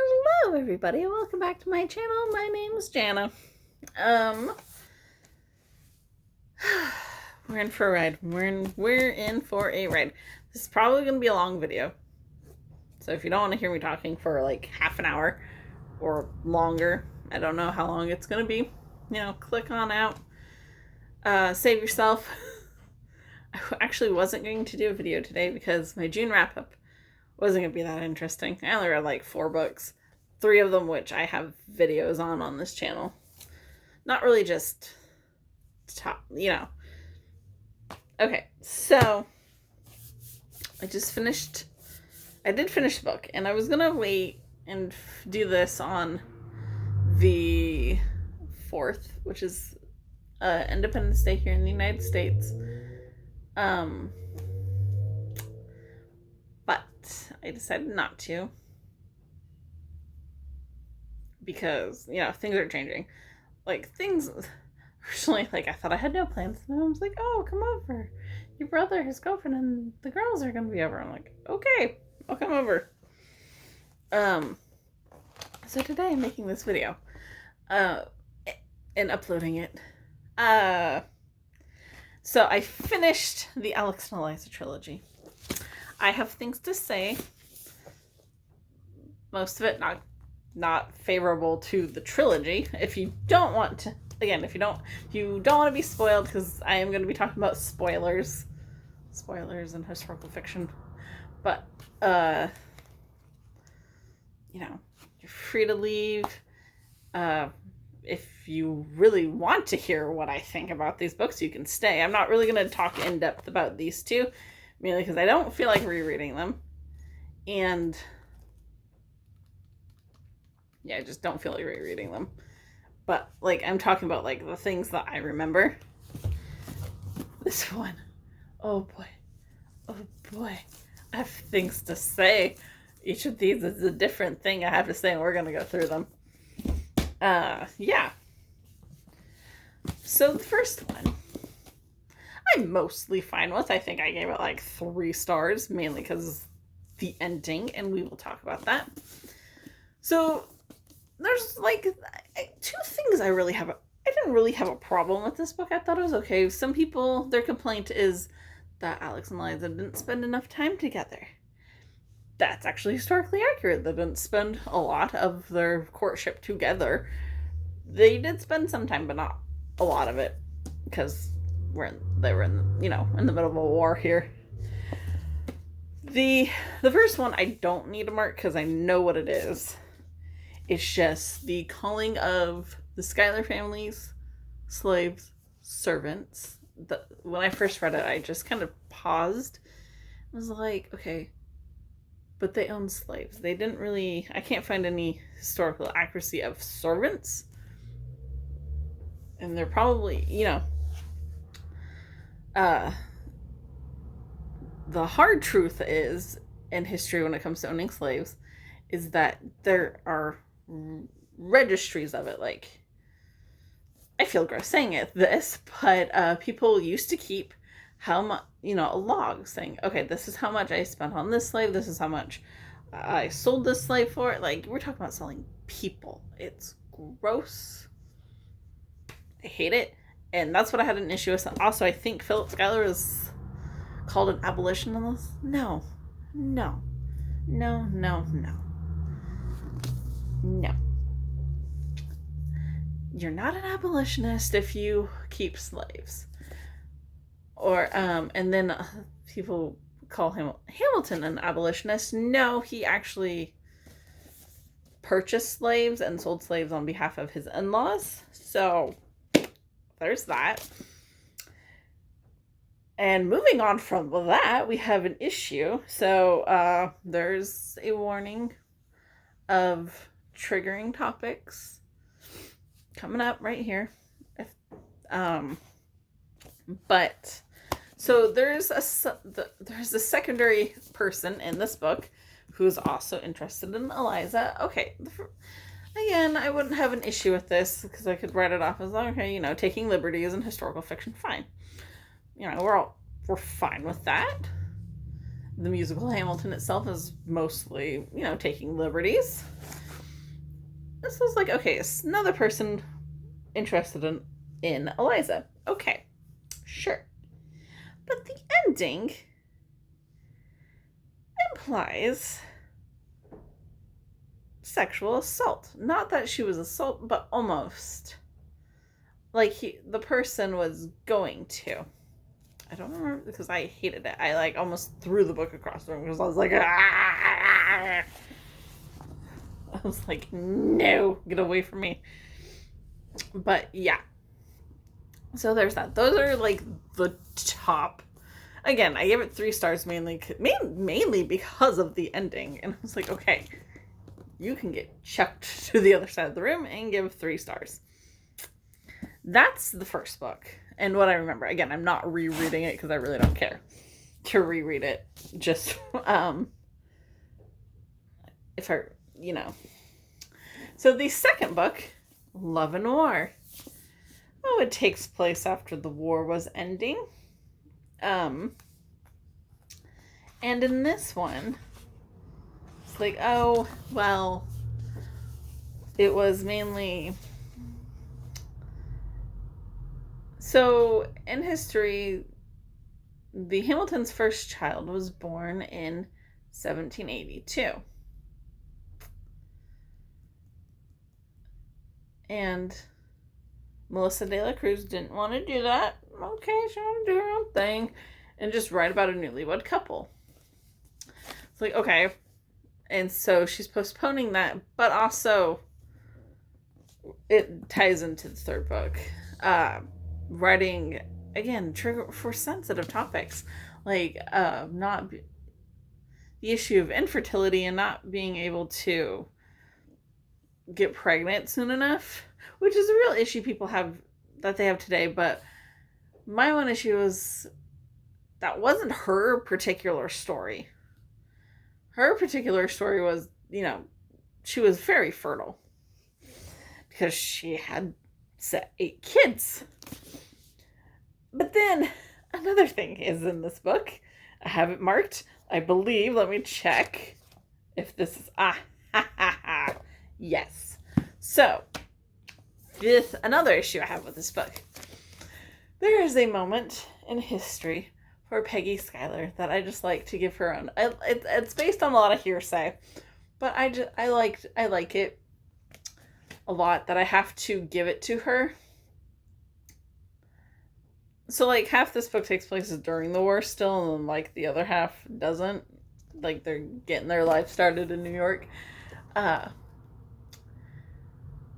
Hello everybody, welcome back to my channel. My name is Jana. We're in for a ride. We're in for a ride. This is probably gonna be a long video. So if you don't want to hear me talking for like half an hour or longer, I don't know how long it's gonna be, click on out. Save yourself. I actually wasn't going to do a video today because my June wrap-up wasn't going to be that interesting. I only read like 4 books, 3 of them which I have videos on this channel. Not really just top, Okay, so I did finish the book, and I was going to wait and do this on the 4th, which is Independence Day here in the United States. But I decided not to because, things are changing. Like, things, originally, I thought I had no plans. And I was like, oh, come over. Your brother, his girlfriend, and the girls are going to be over. I'm like, okay, I'll come over. So today I'm making this video, and uploading it. So I finished the Alex and Eliza trilogy. I have things to say. Most of it not favorable to the trilogy. If you don't want to, again, if you don't want to be spoiled, because I am going to be talking about spoilers in historical fiction. But you're free to leave. If you really want to hear what I think about these books, you can stay. I'm not really going to talk in depth about these two, mainly because I don't feel like rereading them. And yeah, I just don't feel like rereading them. But, I'm talking about, the things that I remember. This one. Oh, boy. I have things to say. Each of these is a different thing I have to say, and we're going to go through them. Yeah. So the first one, I'm mostly fine with. I think I gave it 3 stars, mainly because the ending, and we will talk about that. So there's 2 things I didn't really have a problem with this book. I thought it was okay. Some people, their complaint is that Alex and Eliza didn't spend enough time together. That's actually historically accurate. They didn't spend a lot of their courtship together. They did spend some time, but not a lot of it, because they were in the middle of a war here. The first one, I don't need to mark because I know what it is. It's just the calling of the Schuyler families slaves, servants. When I first read it, I just kind of paused. I was like, okay, but they own slaves. They didn't really, I can't find any historical accuracy of servants. And they're probably, the hard truth is, in history when it comes to owning slaves, is that there are registries of it. I feel gross saying this, but people used to keep how much, a log saying, okay, this is how much I spent on this slave, this is how much I sold this slave for. We're talking about selling people. It's gross. I hate it. And that's what I had an issue with. Also, I think Philip Schuyler was called an abolitionist. No. You're not an abolitionist if you keep slaves. Or, and then people call him Hamilton an abolitionist. No, he actually purchased slaves and sold slaves on behalf of his in-laws. So there's that. And moving on from that, we have an issue. So there's a warning of triggering topics coming up right here. But so there's a secondary person in this book who's also interested in Eliza. Okay, again, I wouldn't have an issue with this because I could write it off as, okay, taking liberties in historical fiction, fine. We're fine with that. The musical Hamilton itself is mostly, taking liberties. this was like, okay, it's another person interested in Eliza. Okay, sure. But the ending implies sexual assault. Not that she was assaulted, but almost. Like the person was going to. I don't remember because I hated it. I like almost threw the book across the room because I was like, ah! I was like, no, get away from me. But yeah. So there's that. Those are like the top. Again, I gave it 3 stars mainly because of the ending. And I was like, okay, you can get chucked to the other side of the room and give 3 stars. That's the first book. And what I remember, again, I'm not rereading it because I really don't care to reread it. Just, if I, So the second book, Love and War. Oh, it takes place after the war was ending. And in this one, it's like, oh, well, it was mainly... So, in history, the Hamiltons' first child was born in 1782. And Melissa de la Cruz didn't want to do that. Okay, she wanted to do her own thing and just write about a newlywed couple. It's like, okay. And so she's postponing that, but also it ties into the third book. Writing, again, trigger for sensitive topics, like the issue of infertility and not being able to get pregnant soon enough, which is a real issue people have, that they have today. But my one issue was that wasn't her particular story. Her particular story was, she was very fertile because she had 8 kids. But then another thing is in this book. I have it marked, I believe. Let me check if this is... Yes. So, this another issue I have with this book. There is a moment in history for Peggy Schuyler that I just like to give her own. It's based on a lot of hearsay, but I like it a lot that I have to give it to her. So, like, half this book takes place during the war still, and, like, the other half doesn't. Like, they're getting their life started in New York.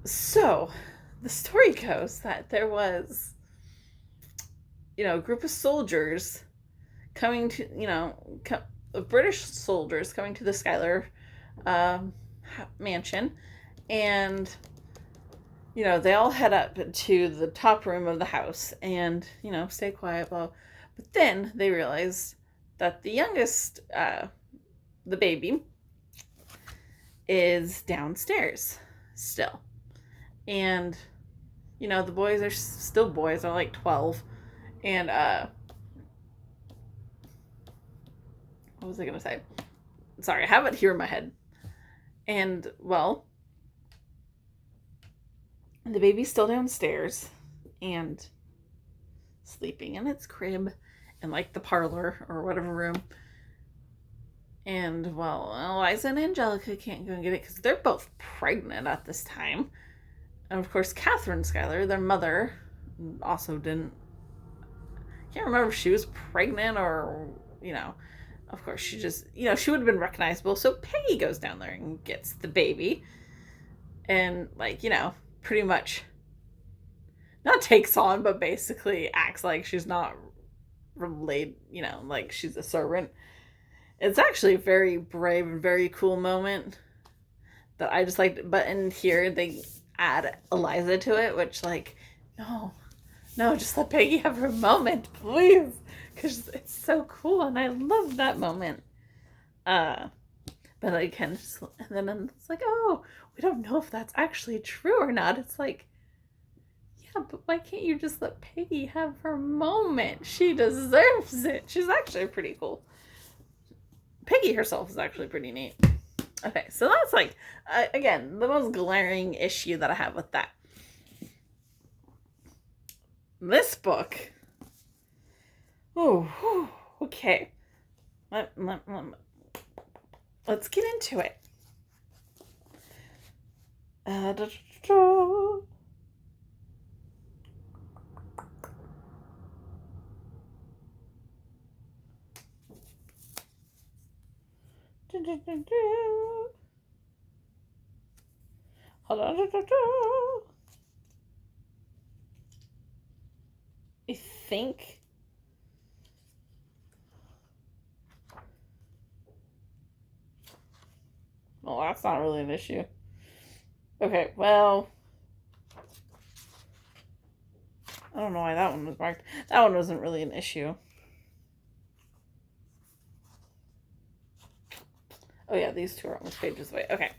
So, the story goes that there was, a group of soldiers coming to, British soldiers coming to the Schuyler mansion, and... they all head up to the top room of the house and, stay quiet, blah. But then they realize that the youngest, the baby, is downstairs still. And, the boys are still boys. They're like 12. And, what was I going to say? Sorry, I have it here in my head. And, well... the baby's still downstairs and sleeping in its crib in like the parlor or whatever room. And well, Eliza and Angelica can't go and get it because they're both pregnant at this time. And of course, Catherine Schuyler, their mother, also didn't... I can't remember if she was pregnant or, of course she just, she would have been recognizable. So Peggy goes down there and gets the baby. And like, pretty much not takes on, but basically acts like she's not related, like she's a servant. It's actually a very brave and very cool moment that I just liked. But in here, they add Eliza to it, which, like, no, just let Peggy have her moment, please. Because it's so cool, and I love that moment. But again, and then it's like, oh, we don't know if that's actually true or not. It's like, yeah, but why can't you just let Peggy have her moment? She deserves it. She's actually pretty cool. Peggy herself is actually pretty neat. Okay, so that's like, again, the most glaring issue that I have with that. This book. Oh, okay. Let's get into it. Da, da, da. Hold on. I think. Well, that's not really an issue. Okay, well. I don't know why that one was marked. That one wasn't really an issue. Oh, yeah, these two are almost pages away. Okay.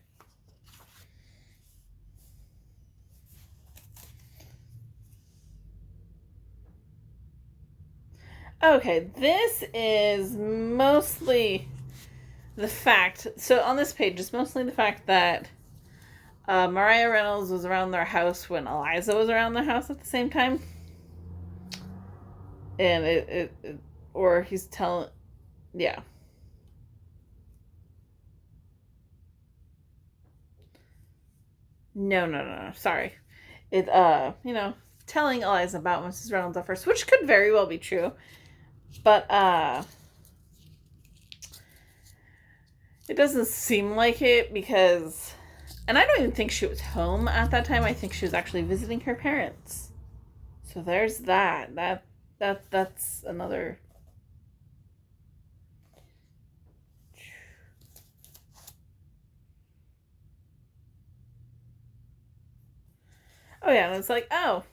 Okay, this is mostly the fact. So on this page, it's mostly the fact that Mariah Reynolds was around their house when Eliza was around their house at the same time. And or he's telling, yeah. No. Sorry. It, telling Eliza about Mrs. Reynolds at first, which could very well be true. But, it doesn't seem like it because, and I don't even think she was home at that time. I think she was actually visiting her parents. So there's that. That's another. Oh yeah, and it's like, oh,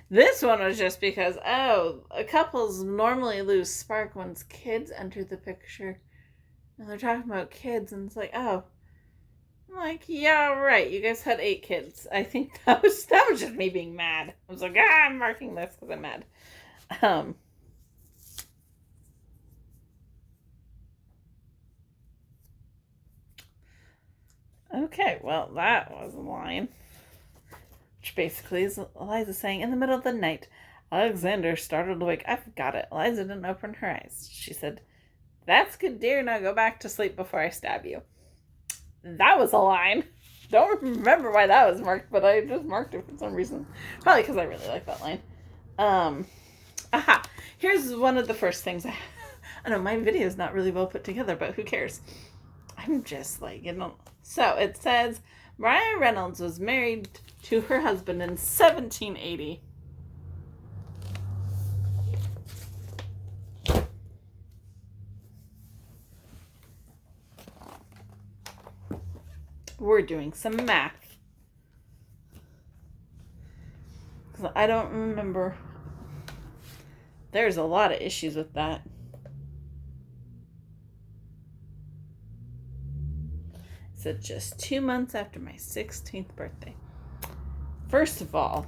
this one was just because, oh, couples normally lose spark once kids enter the picture. And they're talking about kids, and it's like, oh. I'm like, yeah, right. You guys had 8 kids. I think that was just me being mad. I was like, I'm marking this because I'm mad. Okay, well, that was a line. Which basically is Eliza saying, in the middle of the night, Alexander startled awake. I've got it. Eliza didn't open her eyes. She said, that's good, dear. Now go back to sleep before I stab you. That was a line. Don't remember why that was marked, but I just marked it for some reason. Probably because I really like that line. Aha. Here's one of the first things. I know my video is not really well put together, but who cares? I'm just like, So it says, Mariah Reynolds was married to her husband in 1780. We're doing some math. Because I don't remember. There's a lot of issues with that. It said just 2 months after my 16th birthday. First of all,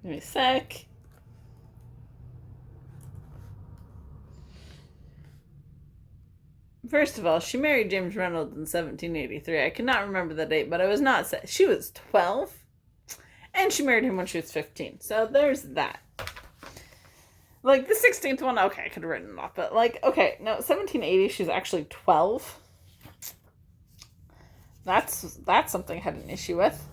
give me a sec. First of all, she married James Reynolds in 1783. I cannot remember the date, but it was not. She was 12, and she married him when she was 15. So there's that. Like, the 16th one, okay, I could have written it off, but, like, okay, no, 1780, she's actually 12. That's something I had an issue with.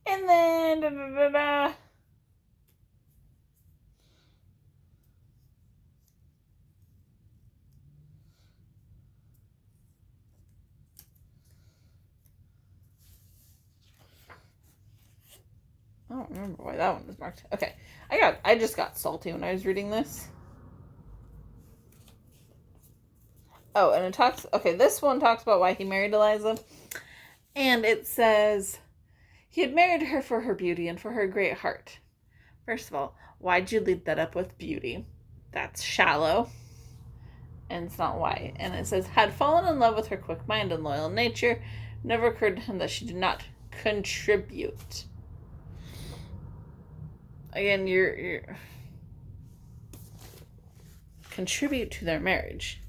And then, I don't remember why that one was marked. Okay, I just got salty when I was reading this. Oh, and it talks. Okay, this one talks about why he married Eliza, and it says He had married her for her beauty and for her great heart. First of all, why'd you lead that up with beauty? That's shallow. And it's not why. And it says, had fallen in love with her quick mind and loyal nature. Never occurred to him that she did not contribute. Again, you're contribute to their marriage.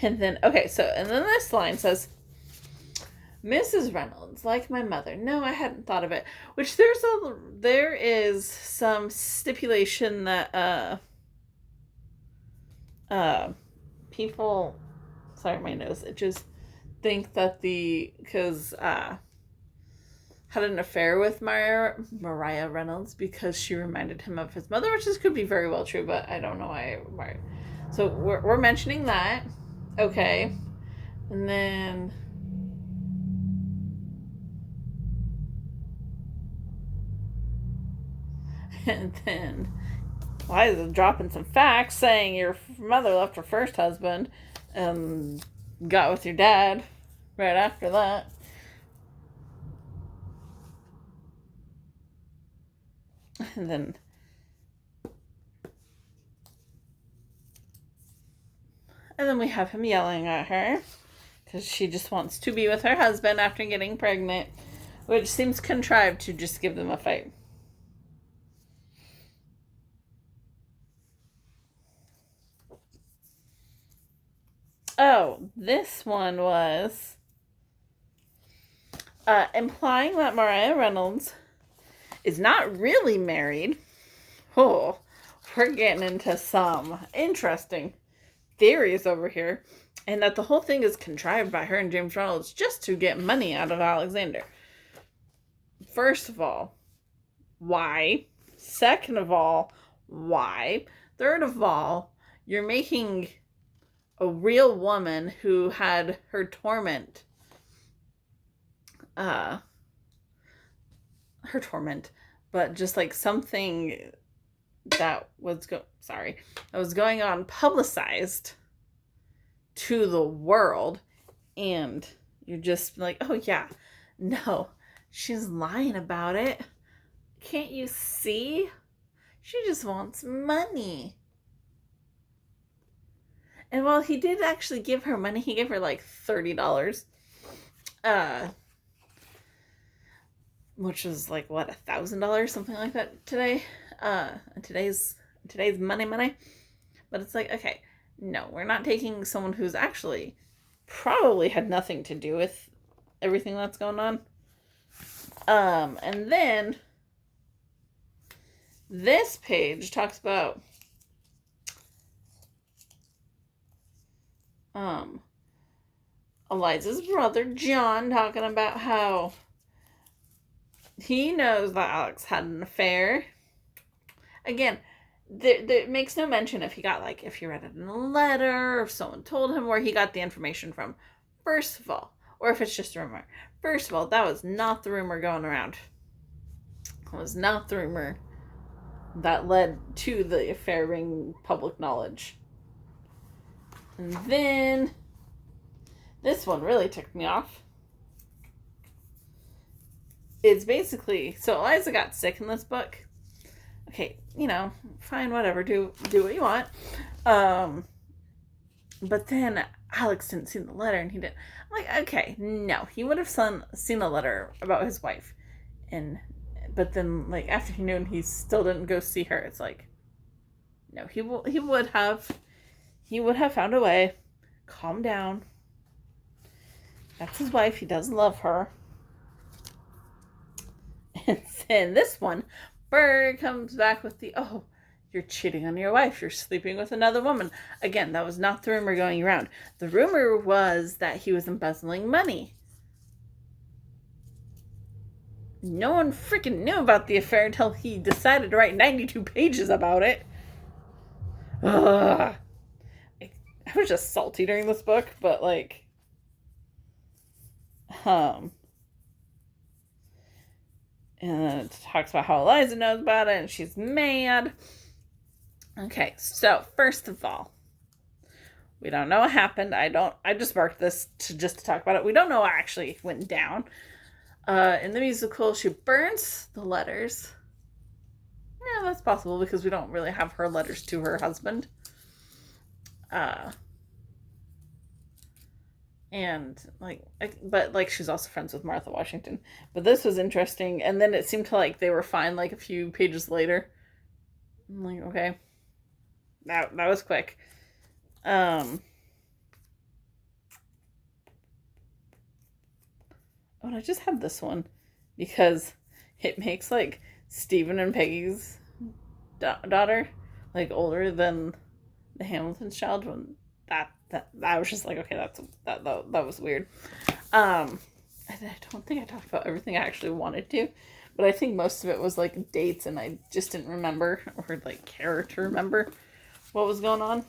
And then this line says, Mrs. Reynolds, like my mother. No, I hadn't thought of it. Which there is some stipulation that people, sorry, my nose itches, think that because had an affair with Mariah Reynolds because she reminded him of his mother, which could be very well true, but I don't know why. So we're mentioning that. Okay. And then Eliza dropping some facts saying your mother left her first husband and got with your dad right after that. And then we have him yelling at her because she just wants to be with her husband after getting pregnant, which seems contrived to just give them a fight. Oh, this one was implying that Mariah Reynolds is not really married. Oh, we're getting into some interesting theories over here. And that the whole thing is contrived by her and James Reynolds just to get money out of Alexander. First of all, why? Second of all, why? Third of all, you're making a real woman who had her torment, but just like something that was going on publicized to the world, and you're just like, oh yeah, no, she's lying about it. Can't you see? She just wants money. And while he did actually give her money, he gave her like $30. Which was like what, $1,000, something like that today. Today's money. But it's like, okay, no, we're not taking someone who's actually probably had nothing to do with everything that's going on. And then this page talks about Eliza's brother John talking about how he knows that Alex had an affair. Again, there makes no mention if he read it in a letter, or if someone told him where he got the information from. First of all, or if it's just a rumor. First of all, that was not the rumor going around. It was not the rumor that led to the affair being public knowledge. And then this one really ticked me off. It's basically, so Eliza got sick in this book. Okay, fine, whatever, do what you want. But then Alex didn't see the letter, and he didn't. I'm like, okay, no, he would have seen a letter about his wife, but then like after he knew and he still didn't go see her. It's like, no, he would have found a way. Calm down. That's his wife. He does love her. And then this one, Berg comes back with you're cheating on your wife. You're sleeping with another woman. Again, that was not the rumor going around. The rumor was that he was embezzling money. No one freaking knew about the affair until he decided to write 92 pages about it. Ugh. I was just salty during this book, but and it talks about how Eliza knows about it and she's mad. Okay, so first of all, We don't know what happened. I just marked this just to talk about it. We don't know what actually went down. In the musical, she burns the letters. Yeah, that's possible because we don't really have her letters to her husband. And but she's also friends with Martha Washington. But this was interesting, and then it seemed to they were fine a few pages later. I'm like, okay, that was quick. Oh, and I just have this one because it makes Stephen and Peggy's daughter older than the Hamilton's child. When that I was just like, okay, that was weird. I don't think I talked about everything I actually wanted to, but I think most of it was dates, and I just didn't remember or care to remember what was going on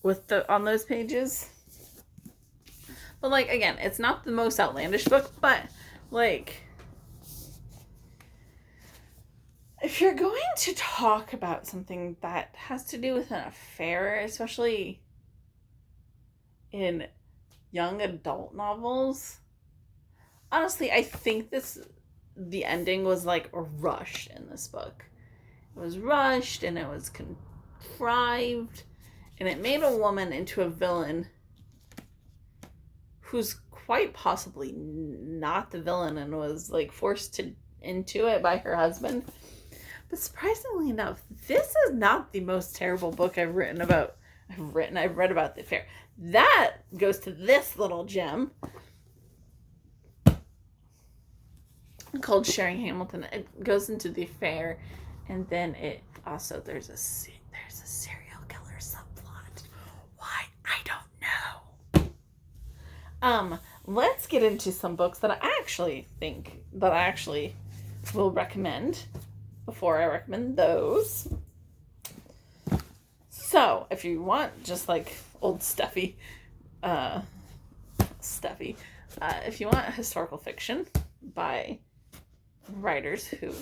with on those pages. But again, it's not the most outlandish book, but if you're going to talk about something that has to do with an affair, especially in young adult novels, honestly, I think the ending was rushed in this book. It was rushed, and it was contrived, and it made a woman into a villain who's quite possibly not the villain and was forced into it by her husband. But surprisingly enough, this is not the most terrible book I've read about the affair. That goes to this little gem called Sharing Hamilton. It goes into the affair, and then it also there's a serial killer subplot. Why? I don't know. Let's get into some books that I actually will recommend before I recommend those. So, if you want just old stuffy, if you want historical fiction by writers who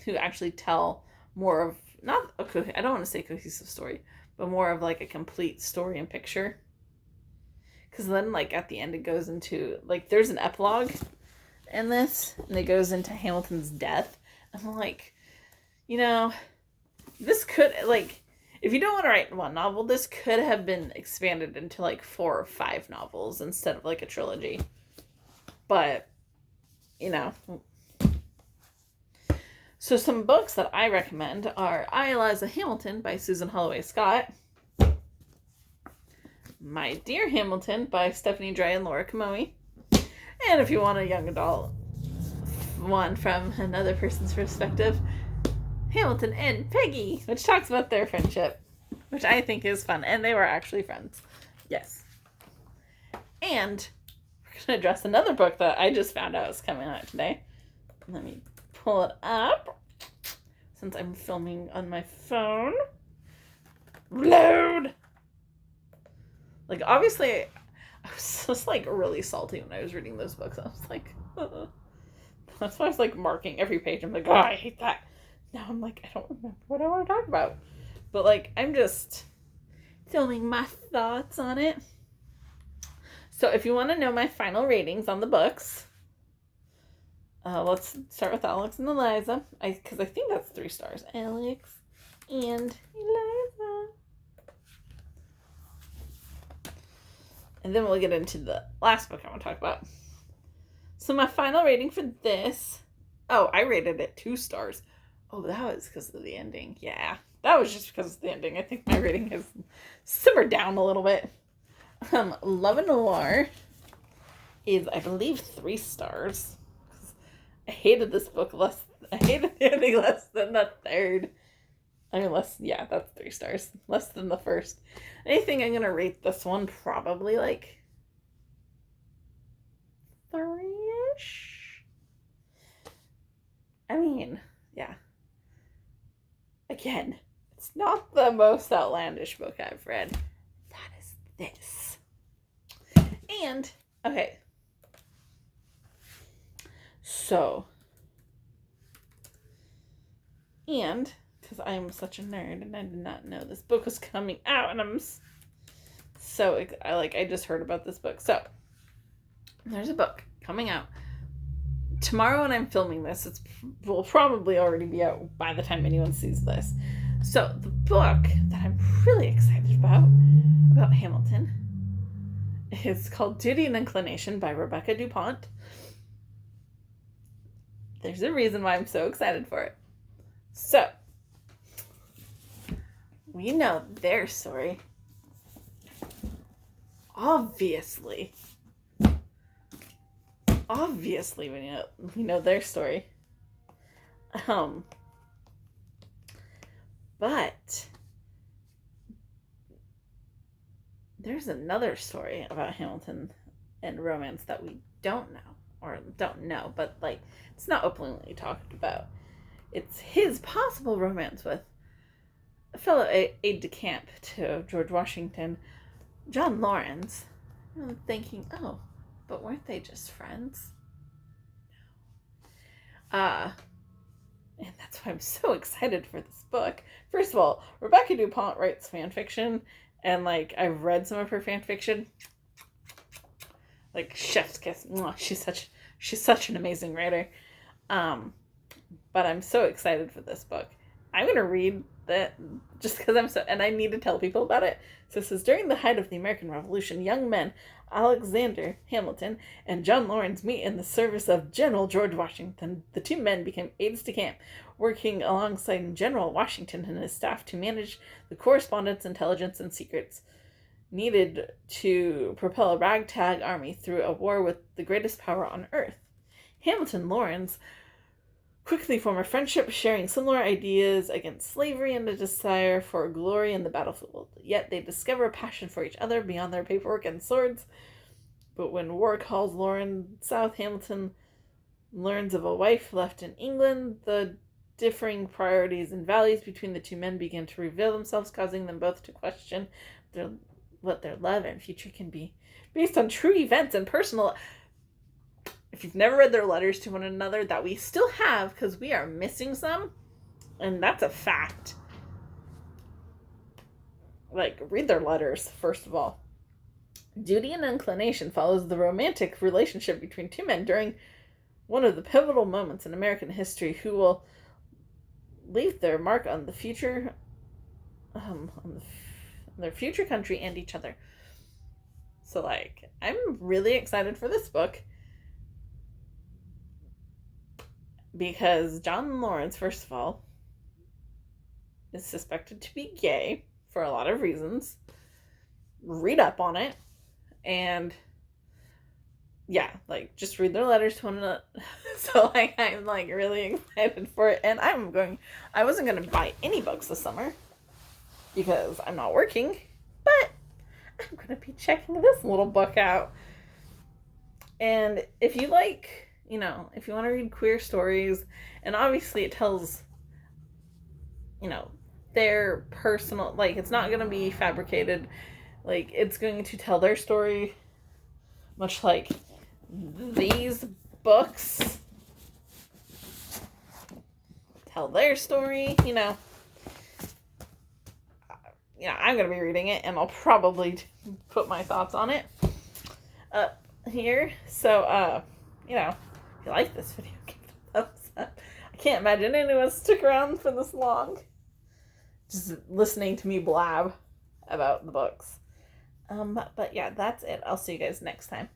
who actually tell more of, I don't want to say cohesive story, but more of a complete story and picture. Because then at the end it goes into, there's an epilogue in this, and it goes into Hamilton's death. I'm this could, if you don't want to write one novel, this could have been expanded into 4 or 5 novels instead of a trilogy. But, So some books that I recommend are I, Eliza, Hamilton by Susan Holloway Scott, My Dear Hamilton by Stephanie Dray and Laura Kamoe, and if you want a young adult one from another person's perspective, Hamilton and Peggy, which talks about their friendship, which I think is fun, and they were actually friends. Yes. And we're going to address another book that I just found out is coming out today. Let me pull it up, since I'm filming on my phone. Load! Obviously, I was just, really salty when I was reading those books. I was like, that's why I was, marking every page. I'm like, oh, I hate that. Now I'm I don't remember what I want to talk about. But, I'm just filming my thoughts on it. So, if you want to know my final ratings on the books, let's start with Alex and Eliza. Because I think that's 3 stars. Alex and Eliza. And then we'll get into the last book I want to talk about. So my final rating for this... Oh, I rated it 2 stars. Oh, that was because of the ending. Yeah, that was just because of the ending. I think my rating has simmered down a little bit. Love and Noir is, I believe, 3 stars. I hated this book less. I hated the ending less than the third. I mean, yeah, that's 3 stars. Less than the first. I think I'm going to rate this one probably 3-ish. I mean, yeah. Again, it's not the most outlandish book I've read. That is this. And, okay. So, and, because I am such a nerd and I did not know this book was coming out, and I'm so I just heard about this book. So there's a book coming out tomorrow when I'm filming this. It will probably already be out by the time anyone sees this. So the book that I'm really excited about Hamilton, is called Duty and Inclination by Rebecca DuPont. There's a reason why I'm so excited for it. So we know their story. Obviously we know their story. But there's another story about Hamilton and romance that we don't know, but like it's not openly talked about. It's his possible romance with a fellow aide-de-camp to George Washington, John Lawrence. I'm thinking, oh, but weren't they just friends? No. And that's why I'm so excited for this book. First of all, Rebecca DuPont writes fan fiction, and like I've read some of her fan fiction. Like chef's kiss. She's such an amazing writer. But I'm so excited for this book. I'm gonna read that just because and I need to tell people about it. So it says, during the height of the American Revolution, young men Alexander Hamilton and John Lawrence meet in the service of General George Washington. The two men became aides-de-camp, working alongside General Washington and his staff to manage the correspondence, intelligence, and secrets needed to propel a ragtag army through a war with the greatest power on earth. Hamilton and Lawrence quickly form a friendship, sharing similar ideas against slavery and a desire for glory in the battlefield. Yet they discover a passion for each other beyond their paperwork and swords. But when war calls Lawrence south, Hamilton learns of a wife left in England. The differing priorities and values between the two men begin to reveal themselves, causing them both to question what their love and future can be. Based on true events and personal... If you've never read their letters to one another, that we still have, because we are missing some, and that's a fact. Like, read their letters, first of all. Duty and Inclination follows the romantic relationship between two men during one of the pivotal moments in American history who will leave their mark on the future, their future country and each other. So, like, I'm really excited for this book. Because John Lawrence, first of all, is suspected to be gay for a lot of reasons. Read up on it. And yeah, like just read their letters to one another. So like I'm like really excited for it. And I wasn't gonna buy any books this summer because I'm not working, but I'm gonna be checking this little book out. And if you like, if you want to read queer stories, and obviously it tells, their personal, like, it's not going to be fabricated, like, it's going to tell their story, much like these books tell their story, I'm going to be reading it, and I'll probably put my thoughts on it here, so, if you like this video, give it a thumbs up. I can't imagine anyone stick around for this long. Just listening to me blab about the books. But yeah, that's it. I'll see you guys next time.